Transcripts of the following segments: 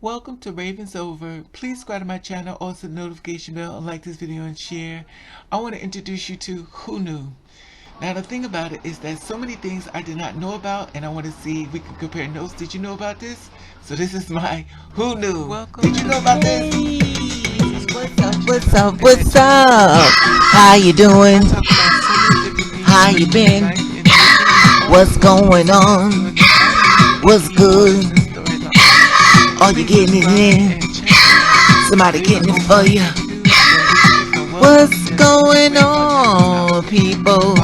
Welcome to Ravens Over. Please subscribe to my channel, also the notification bell, and like this video and share. I want to introduce you to Who Knew. Now the thing about it is that so many things I did not know about, and I want to see if we can compare notes. Did you know about this? So this is my Who Knew. Welcome. Did you know about this? What's up? What's up? How you doing? How you been? What's going on? What's good? Are you getting it in? Somebody getting it for you? What's going on, people?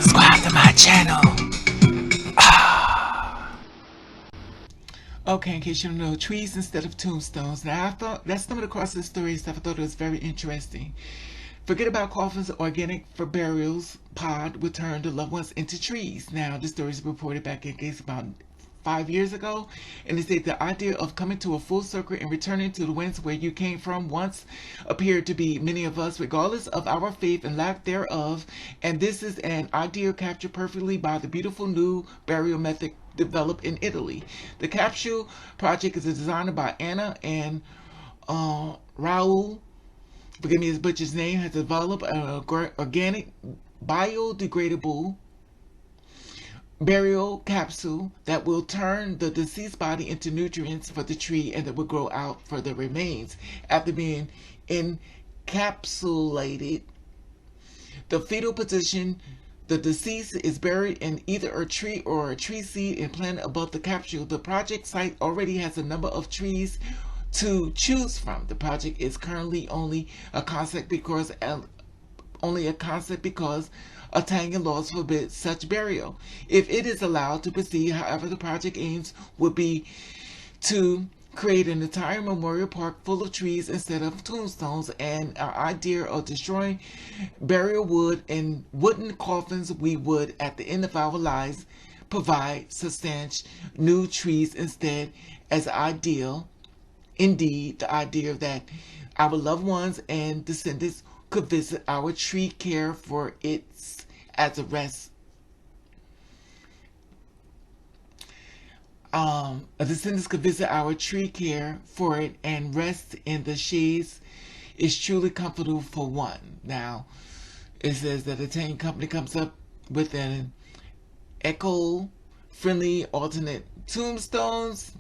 Subscribe to my channel. Okay, in case you don't know, trees instead of tombstones. Now, I thought that stumbled across this story and stuff. I thought it was very interesting. Forget about coffins, organic for burials pod would turn the loved ones into trees. Now, this story is reported back in case about 5 years ago, and they say the idea of coming to a full circle and returning to the whence where you came from once appeared to be many of us, regardless of our faith and lack thereof. And this is an idea captured perfectly by the beautiful new burial method developed in Italy. The capsule project is designed by Anna and Raoul. Forgive me, his butcher's name has developed an organic, biodegradable burial capsule that will turn the deceased body into nutrients for the tree and that will grow out for the remains. After being encapsulated, the fetal position, the deceased is buried in either a tree or a tree seed and planted above the capsule. The project site already has a number of trees to choose from. The project is currently only a concept because Italian laws forbid such burial. If it is allowed to proceed, however, the project aims would be to create an entire memorial park full of trees instead of tombstones, and our idea of destroying burial wood in wooden coffins, we would, at the end of our lives, provide substantial new trees instead, as ideal. Indeed, the idea that our loved ones and descendants could visit our tree care for its as a rest. Descendants could visit our tree care for it and rest in the shades is truly comfortable for one. Now, it says that the Italian company comes up with an eco-friendly alternate tombstones,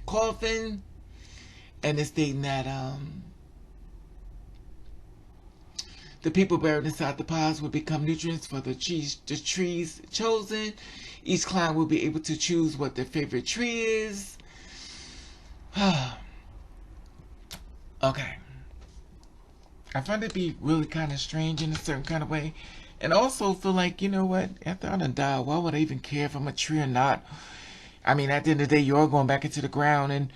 coffin, and it's stating that the people buried inside the pods will become nutrients for the trees chosen. Each client will be able to choose what their favorite tree is. Okay. I find it to be really kind of strange in a certain kind of way. And also feel like, you know what, after I done die, why would I even care if I'm a tree or not? I mean, at the end of the day, you're all going back into the ground, and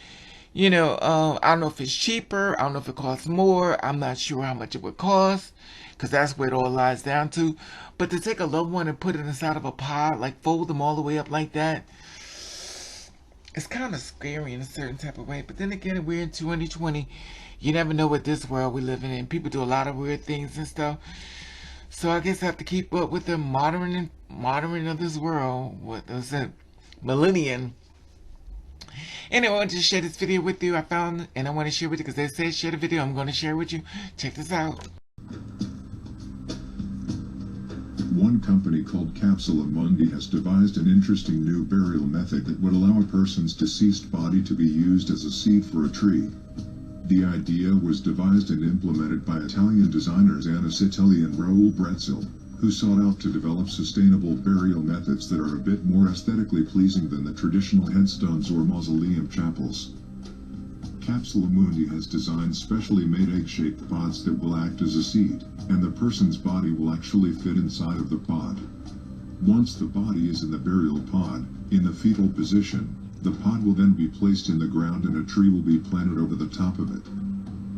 I don't know if it's cheaper. I don't know if it costs more. I'm not sure how much it would cost, because that's where it all lies down to. But to take a loved one and put it inside of a pod, like fold them all the way up like that, it's kind of scary in a certain type of way. But then again, we're in 2020. You never know what this world we live in. People do a lot of weird things and stuff. So I guess I have to keep up with the modern of this world. What was it? Millennium. Anyway, I wanted to share this video with you. I found it and I want to share with you because they said share the video. I'm going to share with you. Check this out. One company called Capsula Mundi has devised an interesting new burial method that would allow a person's deceased body to be used as a seed for a tree. The idea was devised and implemented by Italian designers Anna Citelli and Raoul Bretzel, who sought out to develop sustainable burial methods that are a bit more aesthetically pleasing than the traditional headstones or mausoleum chapels. Capsula Mundi has designed specially made egg-shaped pods that will act as a seed, and the person's body will actually fit inside of the pod. Once the body is in the burial pod, in the fetal position, the pod will then be placed in the ground and a tree will be planted over the top of it.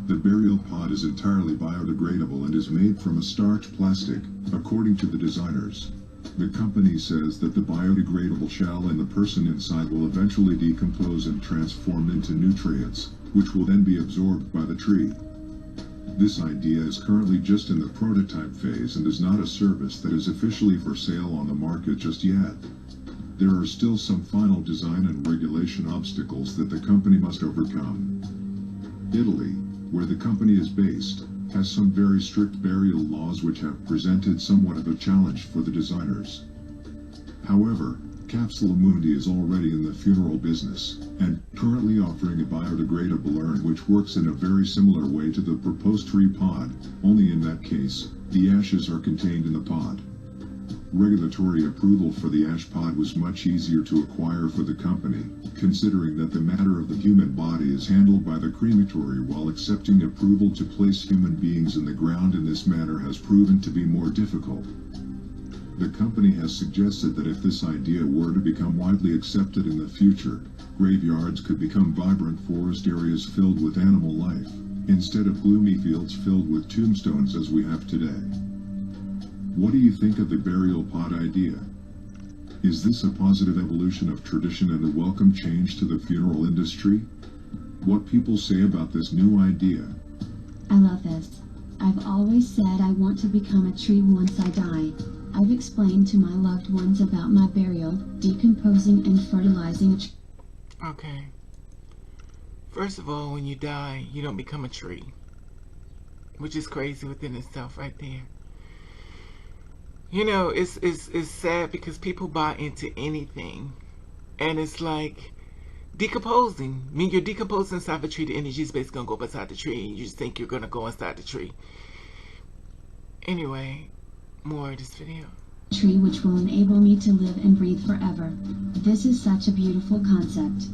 The burial pod is entirely biodegradable and is made from a starch plastic, according to the designers. The company says that the biodegradable shell and the person inside will eventually decompose and transform into nutrients, which will then be absorbed by the tree. This idea is currently just in the prototype phase and is not a service that is officially for sale on the market just yet. there are still some final design and regulation obstacles that the company must overcome. Italy, where the company is based, has some very strict burial laws which have presented somewhat of a challenge for the designers. However, Capsula Mundi is already in the funeral business, and currently offering a biodegradable urn which works in a very similar way to the proposed tree pod, only in that case, the ashes are contained in the pod. Regulatory approval for the ash pod was much easier to acquire for the company, considering that the matter of the human body is handled by the crematory, while accepting approval to place human beings in the ground in this manner has proven to be more difficult. The company has suggested that if this idea were to become widely accepted in the future, graveyards could become vibrant forest areas filled with animal life, instead of gloomy fields filled with tombstones as we have today. What do you think of the burial pod idea? Is this a positive evolution of tradition and a welcome change to the funeral industry? What people say about this new idea? I love this. I've always said I want to become a tree once I die. I've explained to my loved ones about my burial, decomposing and fertilizing a tree. Okay. First of all, when you die, you don't become a tree. Which is crazy within itself right there. You know, it's sad because people buy into anything. And it's like decomposing. I mean, you're decomposing inside the tree. The energy is basically going to go beside the tree. And you just think you're going to go inside the tree. Anyway, more of this video. Tree which will enable me to live and breathe forever. This is such a beautiful concept.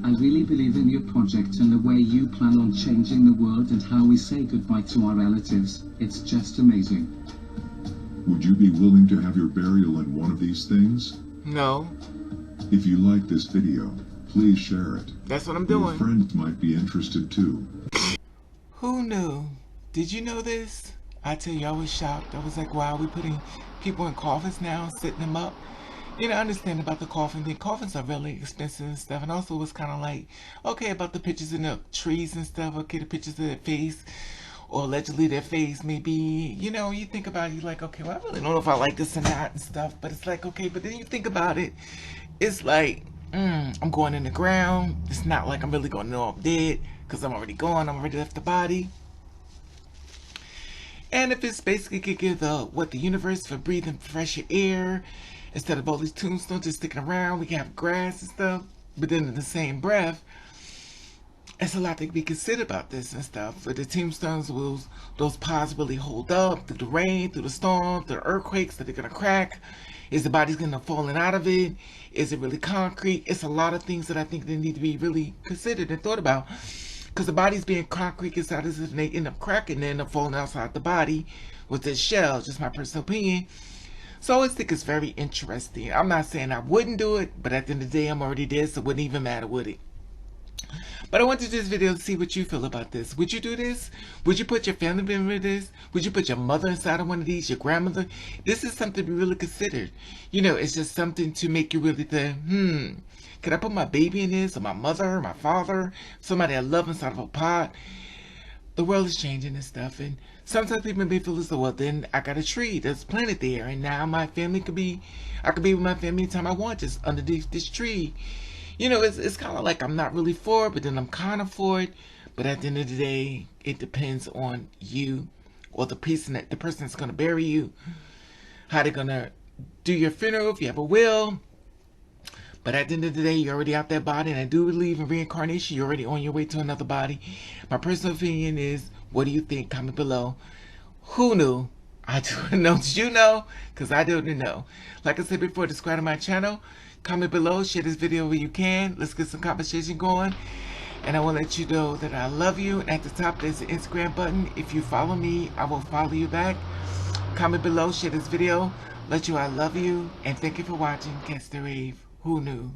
I really believe in your project and the way you plan on changing the world and how we say goodbye to our relatives. It's just amazing. Would you be willing to have your burial in one of these things? No. If you like this video, please share it. That's what I'm Your doing. friends might be interested too. Who knew? Did you know this? I tell you, I was shocked. I was like, wow, we putting people in coffins now, setting them up. You know, I understand about the coffin thing. Coffins are really expensive and stuff. And also it was kind of like, okay, about the pictures in the trees and stuff. Okay, the pictures of their face. Or allegedly their face may be, you know, you think about it, you're like, okay, well, I really don't know if I like this or not and stuff. But it's like, okay, but then you think about it. It's like, I'm going in the ground. It's not like I'm really going to know I'm dead. Because I'm already gone. I'm already left the body. And if it's basically could give the universe for breathing fresher air, instead of all these tombstones just sticking around, we can have grass and stuff. But then in the same breath, it's a lot to be considered about this and stuff. But the tombstones will, those pods really hold up through the rain, through the storm, through the earthquakes that they're gonna crack. Is the body's gonna falling out of it? Is it really concrete? It's a lot of things that I think they need to be really considered and thought about. Because the body's being concrete inside as if they end up cracking and end up falling outside the body with this shell. Just my personal opinion. So I think it's very interesting. I'm not saying I wouldn't do it, but at the end of the day, I'm already dead, so it wouldn't even matter, would it? But I wanted this video to see what you feel about this. Would you do this? Would you put your family member in this? Would you put your mother inside of one of these? Your grandmother? This is something to be really considered. You know, it's just something to make you really think, could I put my baby in this? Or my mother? Or my father? Somebody I love inside of a pot? The world is changing and stuff. And sometimes people may feel as though, well, then I got a tree that's planted there. And now my family could be, I could be with my family anytime I want, just underneath this tree. You know, it's kind of like I'm not really for it, but then I'm kind of for it. But at the end of the day, it depends on you or the person that's going to bury you, how they're going to do your funeral, if you have a will. But at the end of the day, you're already out that body, and I do believe in reincarnation. You're already on your way to another body. My personal opinion is, what do you think? Comment below. Who knew? I don't know. Did you know? Because I didn't know. Like I said before, subscribe to my channel. Comment below, share this video where you can. Let's get some conversation going. And I will let you know that I love you. And at the top, there's the Instagram button. If you follow me, I will follow you back. Comment below, share this video. Let you I love you. And thank you for watching Catch the Rave. Who knew?